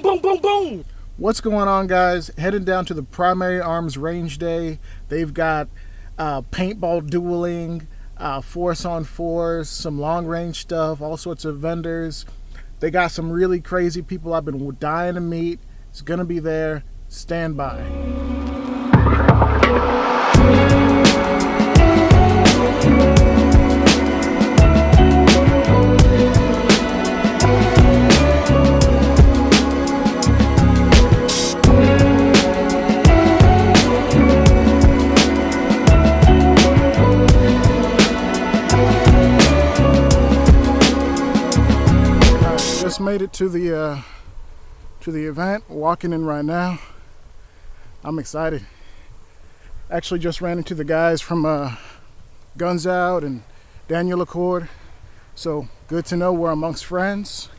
boom, boom, boom, boom. What's going on, guys? Heading down to the Primary Arms Range Day. They've got paintball dueling, force on force, some long range stuff, all sorts of vendors. They got some really crazy people I've been dying to meet. It's gonna be there. Stand by. Just made it to the event. Walking in right now. I'm excited. Actually, just ran into the guys from Guns Out and Daniel Accord. So good to know we're amongst friends.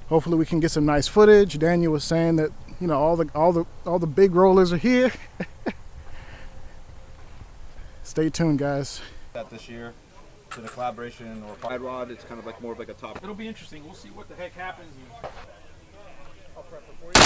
Hopefully, we can get some nice footage. Daniel was saying that all the big rollers are here. Stay tuned, guys. That this year. To the collaboration or fire rod, it's kind of like more of like a top. It'll be interesting. We'll see what the heck happens. I'll prep it for you.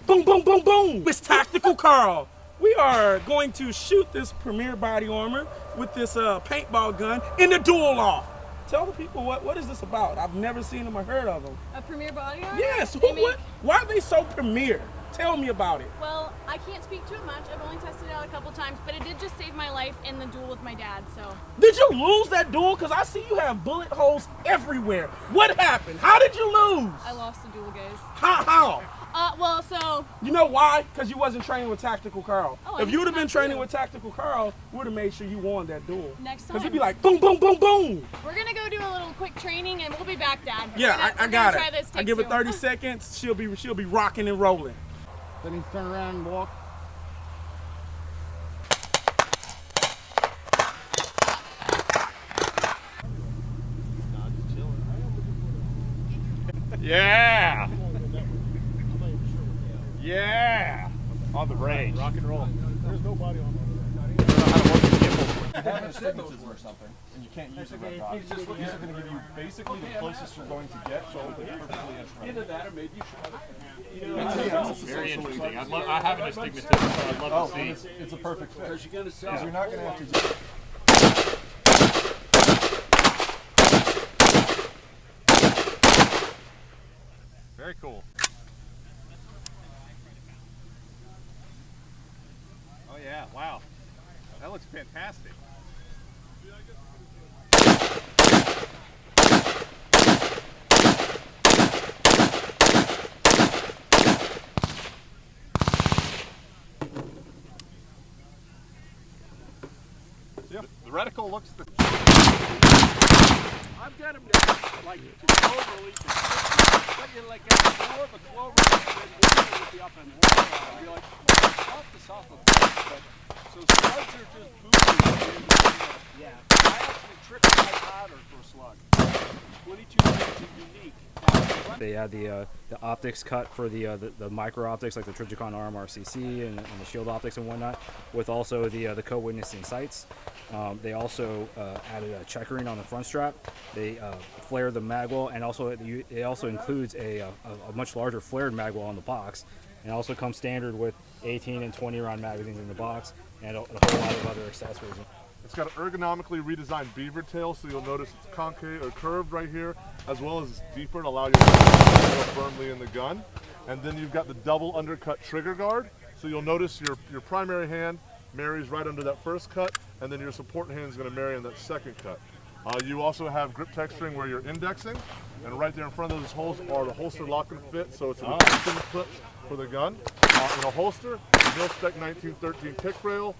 Boom, boom, boom, boom. It's Tactical Carl. We are going to shoot this Premier body armor with this paintball gun in the duel off. Tell the people what is this about? I've never seen them or heard of them. A Premier body armor? Yes. Why are they so premier? Tell me about it. Well, I can't speak to it much. I've only tested it out a couple times, but it did just save my life in the duel with my dad, so. Did you lose that duel? Because I see you have bullet holes everywhere. What happened? How did you lose? I lost the duel, guys. How? Well, so. You know why? Because you wasn't training with Tactical Carl. Oh, if you would have been training with Tactical Carl, we would have made sure you won that duel. Next time. Because he'd be like, boom, boom, boom, boom. We're going to go do a little quick training, and we'll be back, Dad. Yeah, I got it. Try this, I give it 30 seconds. She'll be rocking and rolling. Then he turn around and walk. Yeah! Yeah! On the range. Rock and roll. There's nobody on Having signatures or something, and you can't use the red dot. These are going to give you basically the closest you're going to get, so it's perfectly instrumental. Either that or maybe you should. Very interesting. I have an astigmatism, so I'd love to see. It's a perfect fit. Because you're not going to have to. Very cool. Oh yeah, wow. That looks fantastic. Yep. The reticle looks the I've got them like to slow release. But you like get more of a slow release than one would be up and one. You're like off the soft of but so slugs are just booming. Yeah. I actually tricked my powder for a slug. 22 is unique. They had the optics cut for the micro optics like the Trijicon Arm RCC and the shield optics and whatnot, with also the co-witnessing sights. They also added a checkering on the front strap. They flared the magwell, and also it also includes a much larger flared magwell on the box, and also comes standard with 18 and 20 round magazines in the box and a whole lot of other accessories. It's got an ergonomically redesigned beaver tail, so you'll notice it's concave or curved right here, as well as it's deeper to allow you to hold more firmly in the gun. And then you've got the double undercut trigger guard, so you'll notice your primary hand marries right under that first cut, and then your support hand is going to marry in that second cut. You also have grip texturing where you're indexing, and right there in front of those holes are the holster lock and fit, so it's an addition clip for the gun. In a holster, mil-spec 1913 kick rail,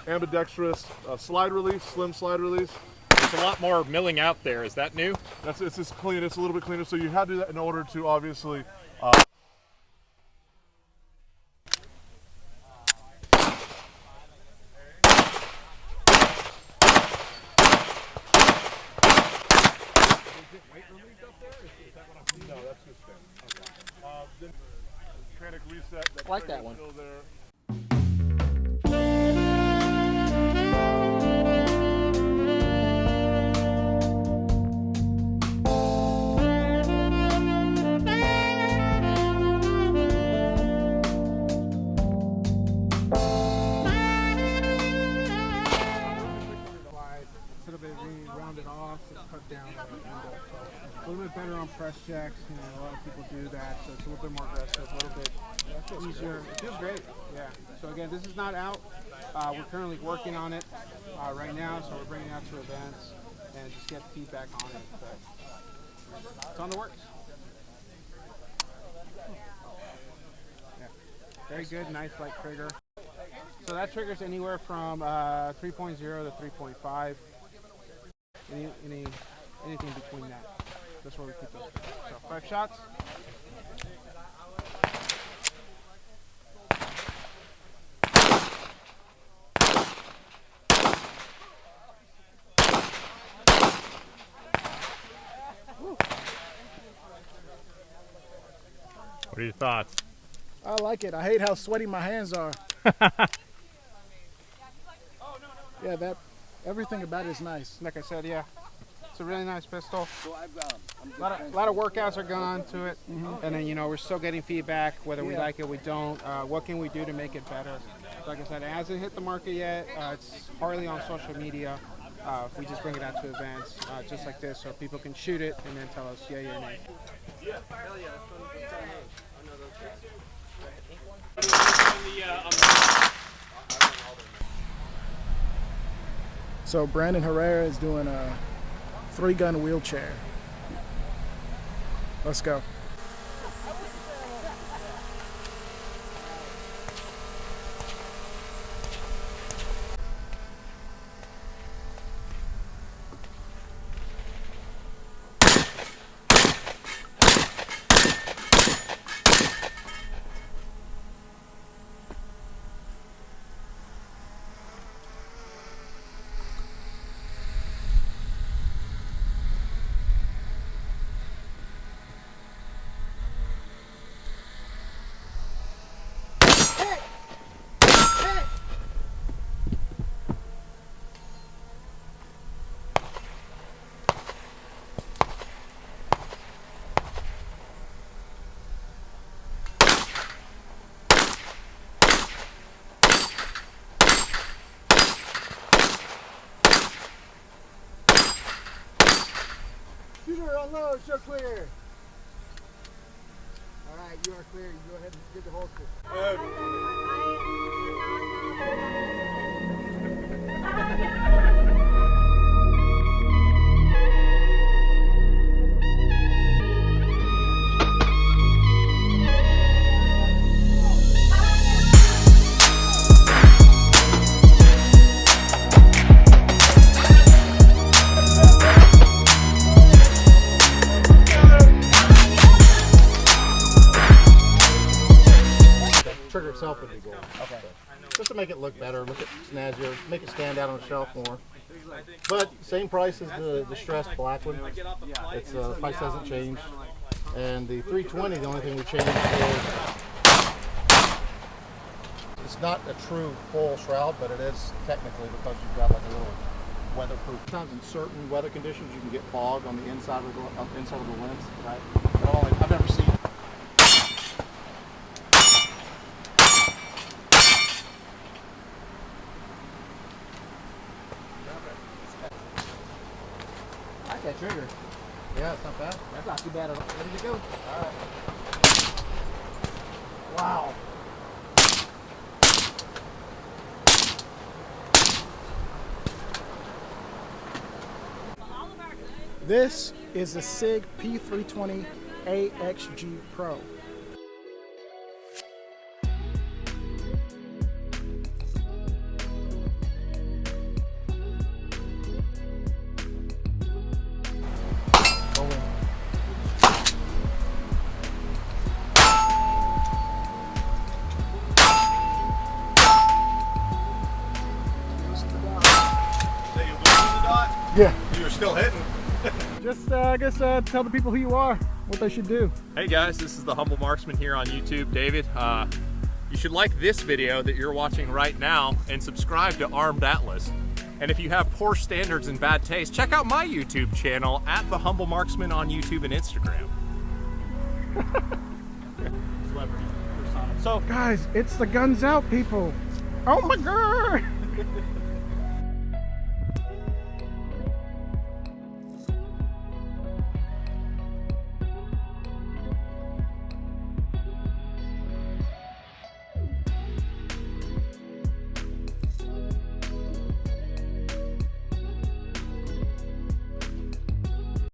ambidextrous slide release, slim slide release. There's a lot more milling out there. Is that new? It's just clean. It's a little bit cleaner. So you had to do that in order to obviously. No, that's just thin. Okay. Then mechanic reset. Like that one. Still there. press checks. You know, a lot of people do that, so it's a little bit more aggressive, a little bit easier. It feels great. Yeah. So again, this is not out. We're currently working on it right now, so we're bringing it out to events and just get feedback on it. But it's on the works. Yeah. Very good, nice light trigger. So that triggers anywhere from 3.0 to 3.5. Anything between that. That's where we keep those. So 5 shots. What are your thoughts? I like it. I hate how sweaty my hands are. Yeah, everything about it is nice. Like I said, yeah. It's a really nice pistol. A lot of workouts are gone to it, and then we're still getting feedback whether we like it, we don't. What can we do to make it better? Like I said, it hasn't hit the market yet. It's hardly on social media. We just bring it out to events just like this, so people can shoot it and then tell us yay or nay. So Brandon Herrera is doing a 3-gun wheelchair. Let's go. Shooter, unload, show clear. All right, you are clear. You go ahead and get the holster. Trigger itself would be gold. Okay. Just to make it look better, look at snazzier, make it stand out on the shelf more. But same price as the distressed black one. It's the price hasn't changed. And the 320, the only thing we changed is it's not a true full shroud, but it is technically because you've got like a little weatherproof. Sometimes in certain weather conditions, you can get fog on the inside of the lens. Right? I've never seen. That trigger. Yeah, it's not bad. That's not too bad at all. Ready to go. All right. Wow. This is the SIG P320 AXG Pro. Yeah. You were still hitting. Just, I guess, tell the people who you are, what they should do. Hey guys, this is the Humble Marksman here on YouTube, David. You should like this video that you're watching right now and subscribe to Armed Atlas. And if you have poor standards and bad taste, check out my YouTube channel at the Humble Marksman on YouTube and Instagram. So guys, it's the Guns Out people. Oh my God.